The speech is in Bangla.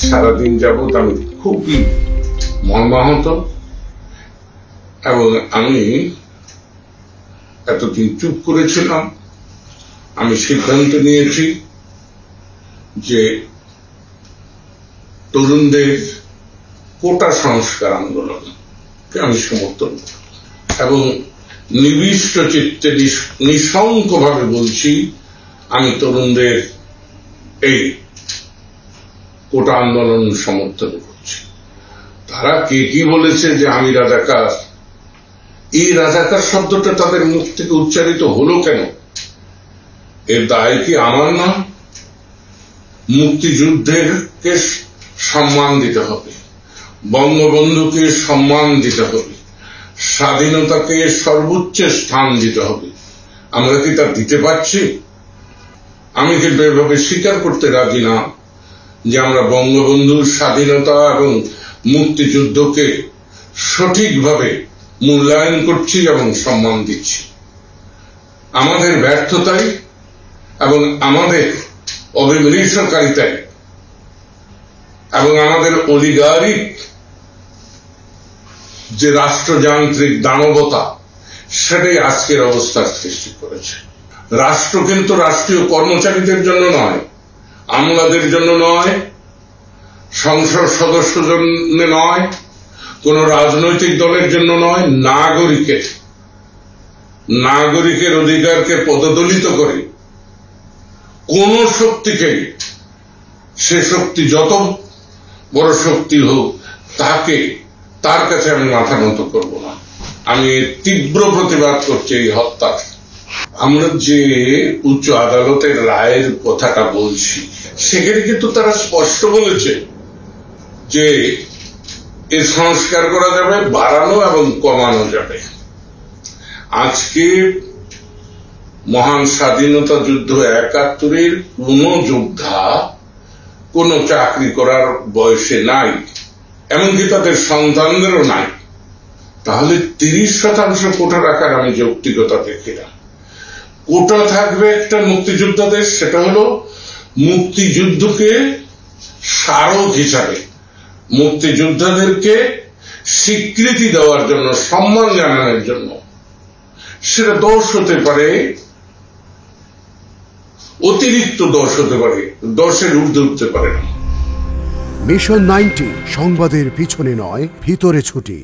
সারাদিন যাবৎ আমি খুবই মর্মাহত এবং আমি এতদিন চুপ করেছিলাম। আমি সিদ্ধান্ত নিয়েছি যে তরুণদের কোটা সংস্কার আন্দোলনকে আমি সমর্থন করি এবং নিবিষ্ট চিত্তে নিঃশঙ্কভাবে বলছি আমি তরুণদের এই কোটা আন্দোলন সমর্থন করছি। তারা কে কি বলেছে যে আমি রাজাকার, এই রাজাকার শব্দটা তাদের মুখ থেকে উচ্চারিত হলো কেন? এর দায় কি আমার না? মুক্তিযুদ্ধেরকে সম্মান দিতে হবে, বঙ্গবন্ধুকে সম্মান দিতে হবে, স্বাধীনতাকে সর্বোচ্চ স্থান দিতে হবে। আমরা কি তা দিতে পারছি? আমি কিন্তু এভাবে স্বীকার করতে রাজি না যে আমরা বঙ্গবন্ধুর স্বাধীনতা এবং মুক্তিযুদ্ধকে সঠিকভাবে মূল্যায়ন করছি এবং সম্মান দিচ্ছি। আমাদের ব্যর্থতায় এবং আমাদের অবিমৃষ্যকারিতায় এবং আমাদের অলিগারিক যে রাষ্ট্রযান্ত্রিক দানবতা, সেটাই আজকের অবস্থার সৃষ্টি করেছে। রাষ্ট্র কিন্তু রাষ্ট্রীয় কর্মচারীদের জন্য নয়, আমলাদের জন্য নয়, সংসদ সদস্যদের জন্য নয়, কোন রাজনৈতিক দলের জন্য নয়, নাগরিকের অধিকারকে পদদলিত করে কোন শক্তিকে, সে শক্তি যত বড় শক্তি হোক, তার কাছে আমি মাথা নত করব না। আমি তীব্র প্রতিবাদ করছি এই হত্যার। আমরা যে উচ্চ আদালতের রায়ের কথাটা বলছি, সেখানে কিন্তু তারা স্পষ্ট বলেছে যে এর সংস্কার করা যাবে, বাড়ানো এবং কমানো যাবে। আজকে মহান স্বাধীনতা যুদ্ধ ৭১-এর কোন যোদ্ধা কোন চাকরি করার বয়সে নাই, এমনকি তাদের সন্তানদেরও নাই। তাহলে ৩০% কোটা রাখার আমি যৌক্তিকতা দেখি না। কোটা থাকবে একটা মুক্তিযোদ্ধাদের, সেটা হলো মুক্তিযুদ্ধকে স্মারক হিসাবে, মুক্তিযোদ্ধাদেরকে স্বীকৃতি দেওয়ার জন্য, সম্মান জানানোর জন্য। সেটা ১০ হতে পারে, অতিরিক্ত ১০ হতে পারে, ১০-এর ঊর্ধ্বে উঠতে পারে না। মিশন ৯০ সংবাদের পিছনে নয়, ভিতরে ছুটি।